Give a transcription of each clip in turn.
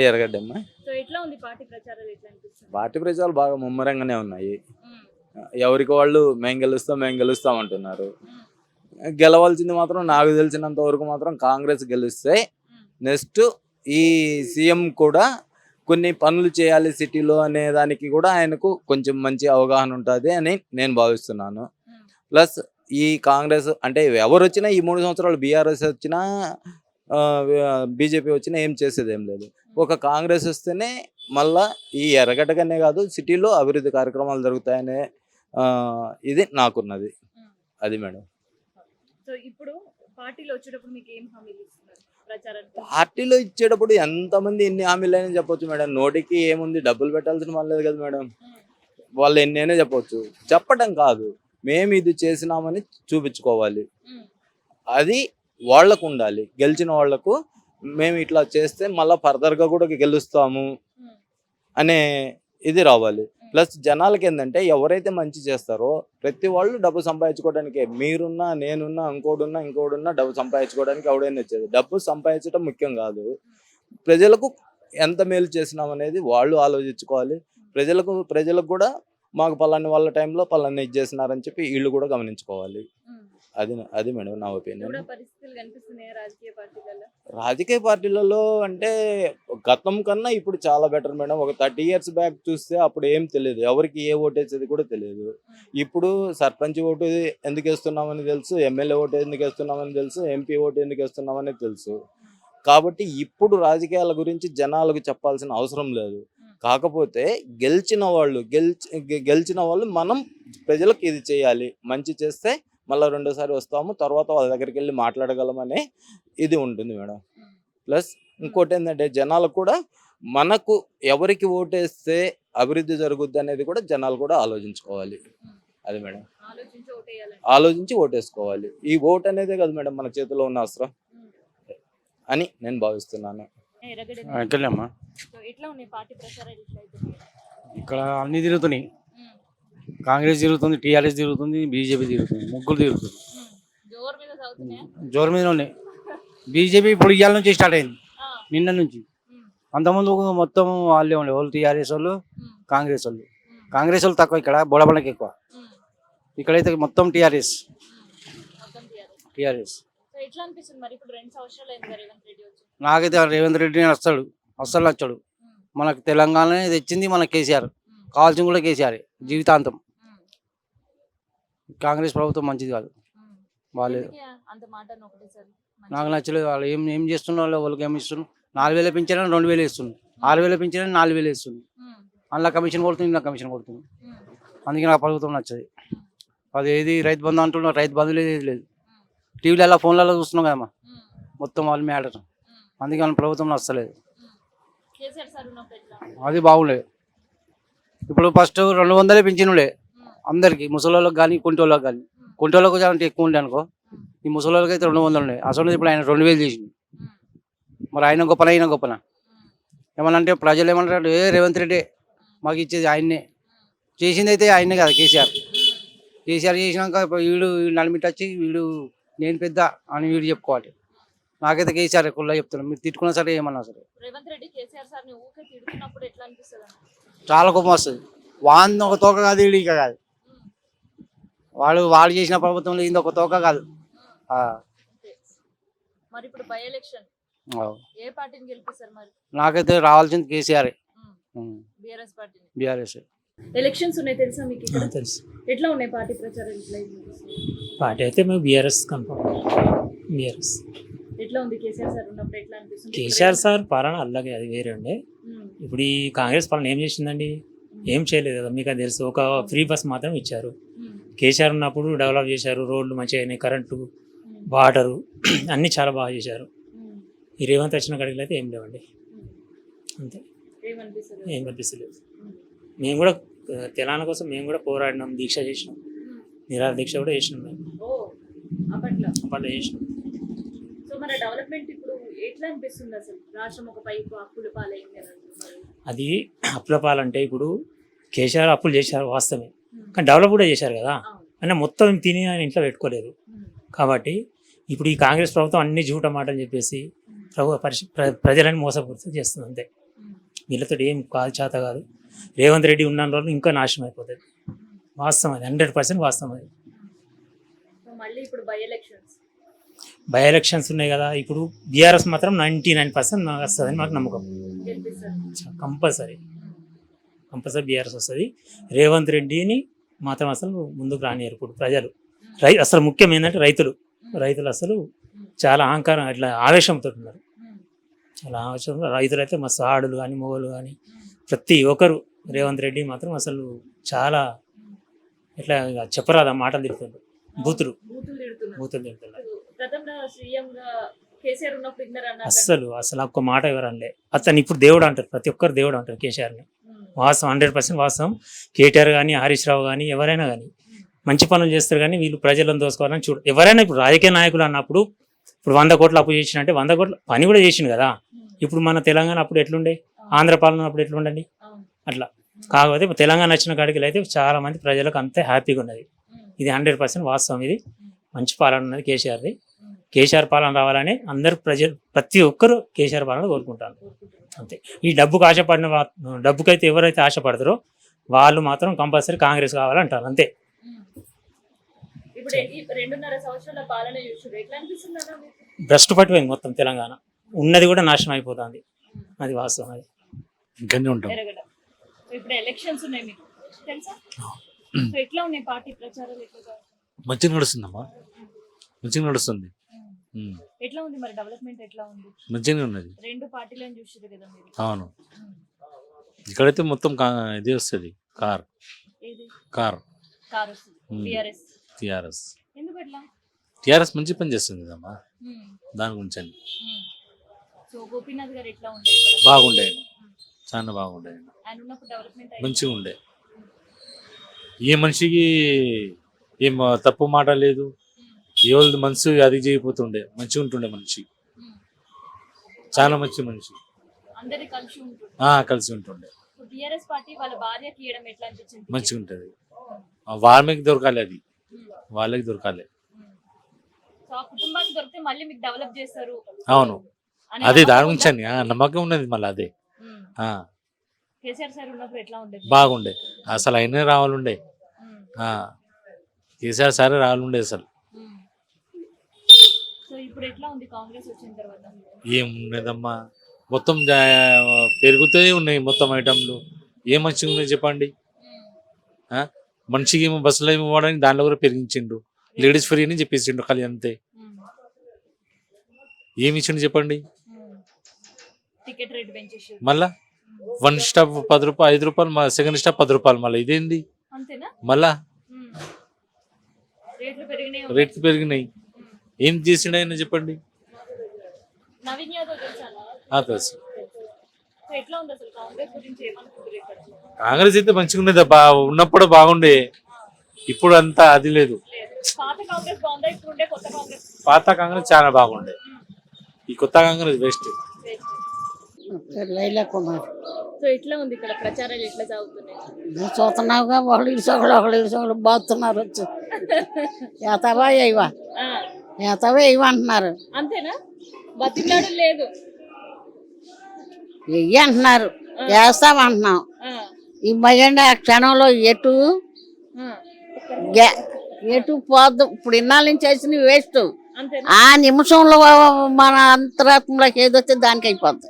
ఎరగడ్డమ్మా. Party ప్రచారాలు బాగా ముమ్మరంగానే ఉన్నాయి. ఎవరికి వాళ్ళు మేము గెలుస్తాం అంటున్నారు. గెలవాల్సింది మాత్రం నాకు తెలిసినంత వరకు మాత్రం కాంగ్రెస్ గెలిస్తే నెక్స్ట్ ఈ సీఎం కూడా కొన్ని పనులు చేయాలి సిటీలో అనే దానికి కూడా ఆయనకు కొంచెం మంచి అవగాహన ఉంటుంది అని నేను భావిస్తున్నాను. ప్లస్ ఈ కాంగ్రెస్ అంటే ఎవరు వచ్చినా ఈ 3 సంవత్సరాలు బీఆర్ఎస్ వచ్చినా బీజేపీ వచ్చినా ఏం చేసేది ఏం లేదు. ఒక కాంగ్రెస్ వస్తేనే మళ్ళా ఈ ఎర్రగడ్డగానే కాదు సిటీలో అభివృద్ధి కార్యక్రమాలు జరుగుతాయనే ఇది నాకున్నది. అది మేడం. పార్టీలో ఇచ్చేటప్పుడు ఎంతమంది ఎన్ని హామీలు అయినా చెప్పొచ్చు మేడం. నోటికి ఏముంది, డబ్బులు పెట్టాల్సిన పని లేదు కదా మేడం. వాళ్ళు ఎన్నైనా చెప్పొచ్చు. చెప్పడం కాదు, మేము ఇది చేసినామని చూపించుకోవాలి. అది వాళ్లకు ఉండాలి. గెలిచిన వాళ్లకు మేము ఇట్లా చేస్తే మళ్ళీ ఫర్దర్గా కూడా గెలుస్తాము అనే ఇది రావాలి. ప్లస్ జనాలకి ఏంటంటే ఎవరైతే మంచి చేస్తారో ప్రతి వాళ్ళు డబ్బు సంపాదించుకోవడానికే. మీరున్నా, నేనున్నా, ఇంకోడున్నా డబ్బు సంపాదించుకోవడానికి ఎవడైనా వచ్చేది. డబ్బు సంపాదించడం ముఖ్యం కాదు. ప్రజలకు ఎంత మేలు చేసినాం అనేది వాళ్ళు ఆలోచించుకోవాలి. ప్రజలకు కూడా మాకు పలాని వాళ్ళ టైంలో పలాని ఇది చేసినారని చెప్పి వీళ్ళు కూడా గమనించుకోవాలి. అది మేడం నా ఒపీనియన్. రాజకీయ పార్టీలలో అంటే గతం కన్నా ఇప్పుడు చాలా బెటర్ మేడం. ఒక 30 years బ్యాక్ చూస్తే అప్పుడు ఏం తెలియదు, ఎవరికి ఏ ఓటు వేసేది కూడా తెలియదు. ఇప్పుడు సర్పంచ్ ఓటు ఎందుకు వేస్తున్నామని తెలుసు, ఎమ్మెల్యే ఓటు ఎందుకు వేస్తున్నామని తెలుసు, ఎంపీ ఓటు ఎందుకు వేస్తున్నామని తెలుసు. కాబట్టి ఇప్పుడు రాజకీయాల గురించి జనాలకు చెప్పాల్సిన అవసరం లేదు. కాకపోతే గెలిచిన వాళ్ళు మనం ప్రజలకు ఇది చేయాలి, మంచి చేస్తే మళ్ళీ 2సారి వస్తాము, తర్వాత వాళ్ళ దగ్గరికి వెళ్ళి మాట్లాడగలమనే ఇది ఉంటుంది మేడం. ప్లస్ ఇంకోటి ఏంటంటే జనాలకు కూడా మనకు ఎవరికి ఓటేస్తే అభివృద్ధి జరుగుద్ది అనేది కూడా జనాలు కూడా ఆలోచించుకోవాలి. అది మేడం, ఆలోచించి ఓటేసుకోవాలి. ఈ ఓటు అనేదే కదా మేడం మన చేతిలో ఉన్న అస్త్రం అని నేను భావిస్తున్నాను. ఇక్కడ అన్ని తిరుగుతున్నాయి. కాంగ్రెస్ తిరుగుతుంది, టీఆర్ఎస్ తిరుగుతుంది, బీజేపీ తిరుగుతుంది, ముగ్గురు తిరుగుతుంది. జోరు మీద ఉన్నాయి. బీజేపీ ఇప్పుడు ఇవాళ నుంచి స్టార్ట్ అయింది, నిన్న నుంచి. అంతకుముందు మొత్తం వాళ్ళే ఉండే వాళ్ళు, టీఆర్ఎస్ వాళ్ళు, కాంగ్రెస్ వాళ్ళు తక్కువ. ఇక్కడ బోడబండకి ఎక్కువ. ఇక్కడైతే మొత్తం టీఆర్ఎస్. నాకైతే రేవంత్ రెడ్డి అస్సలు నచ్చాడు. మనకు తెలంగాణ తెచ్చింది మన కేసీఆర్, కావాల్సింది కూడా కేసీఆర్ జీవితాంతం. కాంగ్రెస్ ప్రభుత్వం మంచిది కాదు, బాగాలేదు. నాకు నచ్చలేదు. వాళ్ళు ఏం చేస్తున్నారు, వాళ్ళకి ఏమి ఇస్తున్నారు. 4000 పెంచారని 2000 ఇస్తున్నారు, 6000 పెంచారని 4000 ఇస్తుంది. అందులో కమిషన్ కొడుతుంది, ఇలా కమిషన్ కొడుతుంది. అందుకే నాకు ప్రభుత్వం నచ్చదు. అది ఏది రైతు బంధు అంటున్నారు, రైతు బంధు లేదు. టీవీలలో ఫోన్లలో చూస్తున్నాం కదమ్మా, మొత్తం వాళ్ళు మ్యాటర్. అందుకే మన ప్రభుత్వం నచ్చలేదు. అది బాగుండేది. ఇప్పుడు ఫస్ట్ 200 పెంచినులే అందరికి, ముసలోళ్ళకి కానీ కుంటోళ్ళకి కానీ. కుంటోళ్ళకు అంటే ఎక్కువ ఉండే అనుకో, ఈ ముసలోళ్ళకి అయితే 200 ఉన్నాయి. అసలు ఇప్పుడు ఆయన 2000 చేసింది. మరి ఆయన గొప్పనా ఏమనంటే ప్రజలు ఏమంటారు, రేవంత్ రెడ్డి మాకు ఇచ్చేది ఆయన్నే, చేసింది అయితే ఆయనే కదా కేసీఆర్ చేసినాక వీడు నడిమిటి వచ్చి వీడు నేను పెద్ద అని వీడు చెప్పుకోవాలి. నాకైతే కేసీఆర్ కుల్లా చెప్తున్నాను. మీరు తిట్టుకున్నా సరే ఏమన్నా సరే చాలా కోపం వస్తుంది. వాంది ఒక తోక కాదు, వీడు ఇక కాదు. వాడు చేసిన ప్రభుత్వంలో ఇది ఒక తోక కాదు. నాకైతే రావాల్సింది కేసీఆర్, బీఆర్ఎస్. ఎలక్షన్స్ ఉన్నాయి తెలుసా మీకు? తెలుసు. ఎట్లా ఉన్నాయి పార్టీ ప్రచారం? పార్టీ అయితే మేము బీఆర్ఎస్ కన్ఫర్మ్. బీఆర్ఎస్ ఎట్లా ఉంది? కేసీఆర్ సార్ ఉన్నప్పుడు ఎట్లా అనిపిస్తుంది? కేసీఆర్ సార్ పాలన అలాగే, అది వేరే ఉండే. ఇప్పుడు ఈ కాంగ్రెస్ పాలన ఏం చేసిందండి? ఏం చేయలేదు కదా, మీకు అది తెలుసు. ఒక ఫ్రీ బస్ మాత్రం ఇచ్చారు. కేసీఆర్ ఉన్నప్పుడు డెవలప్ చేశారు, రోడ్లు మంచిగా అయినాయి, కరెంటు, వాటరు అన్నీ చాలా బాగా చేశారు. ఈ రేవంత్ వచ్చిన కడిగిలో అయితే ఏం లేవండి, అంతే. ఏం కనిపిస్తలేదు. మేము కూడా తెలంగాణ కోసం మేము కూడా పోరాడినాం, దీక్ష చేసినాం, నిరాహార దీక్ష కూడా చేసినాం. మేము అప్పట్లో చేసినాం. అది అప్పుల పాలంటే ఇప్పుడు కేసీఆర్ అప్పులు చేశారు వాస్తవమే, కానీ డెవలప్ కూడా చేశారు కదా. అంటే మొత్తం తిని ఆయన ఇంట్లో పెట్టుకోలేదు. కాబట్టి ఇప్పుడు ఈ కాంగ్రెస్ ప్రభుత్వం అన్ని జూట మాటలు చెప్పేసి ప్రజలని మోసపూర్తి చేస్తుంది అంతే. వీళ్ళతో ఏం కాదు, చేత కాదు. రేవంత్ రెడ్డి ఉన్న రోజులు ఇంకా నాశనం అయిపోతుంది. వాస్తవం అది, 100% వాస్తవం అది. సో మళ్ళీ ఇప్పుడు బై ఎలక్షన్స్. బై ఎలక్షన్స్ ఉన్నాయి కదా, ఇప్పుడు బీఆర్ఎస్ మాత్రం 99% వస్తుందని మాకు నమ్మకం. గెలిపిస్తారు. కంపల్సరీ బీఆర్ఎస్ వస్తుంది. రేవంత్ రెడ్డిని మాత్రం అసలు ముందుకు రానియరు ఇప్పుడు ప్రజలు. అసలు ముఖ్యం ఏంటంటే రైతులు అసలు చాలా అహంకారం, ఇట్లా ఆవేశంతో ఉన్నారు. చాలా ఆవేశం. రైతులు అయితే మస్తు ఆడులు కానీ మొగలు కానీ ప్రతి ఒక్కరు రేవంత్ రెడ్డి మాత్రం అసలు చాలా ఇట్లా చెప్పరాదు ఆ మాటలు తిడుతున్నారు. బూతులు తిడుతున్నారు. గతంలో సీఎం గా కేసీఆర్ ఉన్నప్పుడు ఇద్దరు అన్నారు. అసలు ఒక్క మాట ఎవరు అనలే. అతను ఇప్పుడు దేవుడు అంటారు, ప్రతి ఒక్కరు దేవుడు అంటారు కేసీఆర్ని. వాస్తవం, 100% వాస్తవం. కేటీఆర్ కానీ హరీష్ రావు కానీ ఎవరైనా కానీ మంచి పనులు చేస్తారు, కానీ వీళ్ళు ప్రజలను దోసుకోవాలని ఎవరైనా ఇప్పుడు రాజకీయ నాయకులు అన్నప్పుడు ఇప్పుడు 100 కోట్లు అప్పు చేసినంటే 100 కోట్ల పని కూడా చేసిండు కదా. ఇప్పుడు మన తెలంగాణ అప్పుడు ఎట్లుండే, ఆంధ్ర పాలన అప్పుడు ఎట్లుండండి అట్లా. కాకపోతే తెలంగాణ వచ్చిన కాడికి అయితే చాలా మంది ప్రజలకు అంతే హ్యాపీగా ఉన్నది. ఇది 100% వాస్తవం. ఇది మంచి పాలన ఉన్నది కేసీఆర్ది. కేసీఆర్ పాలన రావాలని అందరు ప్రజలు ప్రతి ఒక్కరు కేసీఆర్ పాలన కోరుకుంటారు అంతే. ఈ డబ్బుకైతే ఎవరైతే ఆశపడతారో వాళ్ళు మాత్రం కంపల్సరీ కాంగ్రెస్ కావాలంటారు అంతే. ఇప్పుడు ఈ 2.5 సంవత్సరాల పాలన చూసారు, ఎట్లా అనిపిస్తుంది అన్న మీకు? భ్రష్టు పట్టిపోయింది మొత్తం తెలంగాణ. ఉన్నది కూడా నాశనం అయిపోతుంది. అది వాస్తవం. అది ఇంకనే ఉంటాం. ఎరగడ. సో ఇప్పుడు ఎలక్షన్స్ ఉన్నాయి మీకు తెలుసా? సో ఎట్లా ఉన్నాయి పార్టీ ప్రచారాలు? మంచిగా నడుస్తుందమ్మా, మంచిగా నడుస్తుంది. ఎట్లా ఉంది మరి డెవలప్మెంట్ ఎట్లా ఉంది? మంచిగానే ఉన్నది. 2 పార్టీలను చూసారు కదా మీరు. అవును, ఇక్కడైతే మొత్తం ఇది వస్తుంది. కార్ వస్తుంది. టిఆర్ఎస్ ఎందుకు ఎట్లా? టిఆర్ఎస్ మంచి పని చేస్తుంది కదమ్మా, దాని గురించి అని. సో గోపీనాథ్ గారు ఎట్లా ఉండే? బాగుండే, చాలా బాగుండే. ఆయన ఉన్నప్పుడు డెవలప్మెంట్ మంచిగా ఉండే. ఏ మనిషికి ఏం తప్పు మాట లేదు. ఎవరి మనసు అది చేయకపోతుండే, మంచిగా ఉంటుండే మనిషి. చాలా మంచి మనిషి, అందరి కలిసి ఉంటుంది. కలిసి ఉంటుండే. టిఆర్ఎస్ పార్టీ వాళ్ళ భార్యకి ఇవ్వడం ఎట్లా అనిపించింది? మంచిగా ఉంటుంది. వాళ్ళకి దొరకాలి, అది వాళ్ళకి దొరకాలి. సో ఆ కుటుంబానికి దొరికితే మళ్ళీ మీకు డెవలప్ చేస్తారు. అవును, అదే దాని గురించి అని నమ్మకం ఉన్నది. మళ్ళీ అదే కేసీఆర్ సార్ ఉన్నప్పుడు ఎట్లా ఉండేది? బాగుండే. అసలు అయినా రావాలండే, కేసీఆర్ సారే రావాలండే అసలు. సో ఇప్పుడు ఎట్లా ఉంది కాంగ్రెస్ వచ్చిన తర్వాత? ఏమున్నదమ్మా, మొత్తం పెరుగుతూ ఉన్నాయి మొత్తం ఐటమ్లు. ఏం మంచిగా ఉన్నాయి చెప్పండి. మనిషికి ఏమో బస్సులో ఏమో పోవడానికి దాంట్లో కూడా పెరిగించిండు. లేడీస్ ఫ్రీ అని చెప్పేసిండు ఖాళీ అంతే. ఏమి ఇచ్చిండు చెప్పండి. టికెట్ రేట్ పెంచేసారు. మళ్ళా 1 స్టాప్ 10 రూపాయలు, 5 రూపాయలు, సెకండ్ స్టాప్ 10 రూపాయలు. మళ్ళీ ఇదేంది అంతేనా? మళ్ళా రేట్లు పెరిగినాయి. ఏం చేసిండు ఆయన చెప్పండి. నవీన్ యాదవ్ తెలుసు. సో ఎట్లా ఉంది అసలు కాంగ్రెస్ గురించి ఏమనుకుంటారు ఇక్కడ? కాంగ్రెస్ అయితే మంచిగా ఉండేది, ఉన్నప్పుడు బాగుండే. ఇప్పుడు అంతా అది లేదు. పాత కాంగ్రెస్ బాగుందా ఇప్పుడు ఉండే కొత్త కాంగ్రెస్? పాత కాంగ్రెస్ చాలా బాగుండే, ఈ కొత్త కాంగ్రెస్ వేస్ట్. లైలా కుమార్. సో ఎట్లా ఉంది ఇక్కడ ప్రచారాలు ఎట్లా సాగుతున్నాయి? నువ్వు చూస్తున్నావుగా, ఒకళ్ళు ఇరుసొకళ్ళు బాగుతున్నారు. వచ్చి ఏతవా ఇవ్వ అంటున్నారు. అంతేనా? బతిలాడు లేదు, వెయ్యి అంటున్నారు, వేస్తామంటున్నాం. ఈ మధ్య ఆ క్షణంలో ఎటు పోద్దు. ఇప్పుడు ఇన్నాళ్ళ నుంచి చేసిన వేస్ట్. ఆ నిమిషంలో మన అంతరాత్మలోకి ఏదొస్తే దానికి అయిపోద్ది.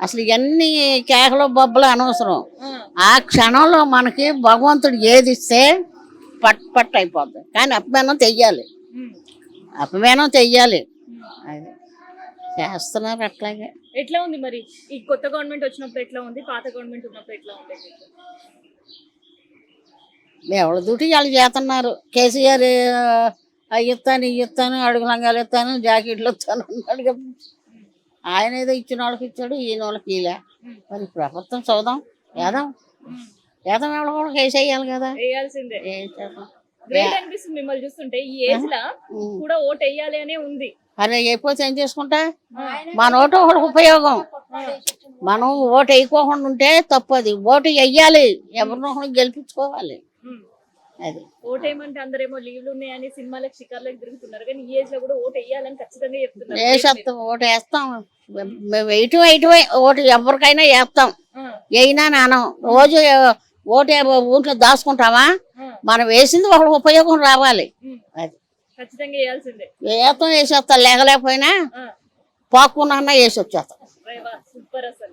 అసలు ఇవన్నీ కేకలు బొబ్బలు అనవసరం. ఆ క్షణంలో మనకి భగవంతుడు ఏది ఇస్తే పట్టు అయిపోద్ది. కానీ అపమానం చెయ్యాలి, అది చేస్తున్నారు. అట్లాగే ఎట్లా ఉంది మరి ఈ కొత్త గవర్నమెంట్ వచ్చినప్పుడు ఎట్లా ఉంది, పాత గవర్నమెంట్ ఉన్నప్పుడు ఎట్లా ఉంది? ఎవరి డ్యూటీ వాళ్ళు చేస్తున్నారు. కేసీఆర్ ఇస్తాను అడుగు లంగాలు ఇస్తాను, జాకెట్లు ఇస్తాను అన్నాడు. ఆయన ఏదో ఇచ్చిన వాళ్ళకి ఇచ్చాడు, ఈయన వాళ్ళకి ఇలా. మరి ప్రభుత్వం చూద్దాం, ఏదం ఎవరు కూడా కేసు వేయాలి కదా. వేయాల్సిందే. అనిపిస్తుంది మిమ్మల్ని చూస్తుంటే ఈ ఏజ్ లా కూడా ఓటు వేయాలి అనే ఉంది. అరే అయిపోతే ఏం చేసుకుంటా, మన ఓటు ఒకటి ఉపయోగం. మనం ఓటు వేయకోకుండా ఉంటే తప్పది. ఓటు వెయ్యాలి, ఎవరినో గెలిపించుకోవాలి. అది ఓటేయమంటే అందరేమో లీవ్లు ఉన్నాయని సినిమాలకు షికార్లకు తిరుగుతున్నారు కానీ ఈ ఏజ్ లో కూడా ఓటు వేయాలని ఖచ్చితంగా చెప్తున్నారు. వేసేస్తాం, ఓటు వేస్తాం. మేము ఇటు ఓటు ఎవరికైనా వేస్తాం. ఆ, అయినా నానం రోజు ఓటు ఊంట్లో దాచుకుంటామా? ఆ, మనం వేసింది ఒకటి ఉపయోగం రావాలి. ఉమ్. అది ఖచ్చితంగా వేయాల్సిందే. వేస్తాం, వేసేస్తాం. లేకపోయినా ఆ, పాక్కున్నా వేసి వచ్చేస్తాం. సూపర్ అసలు.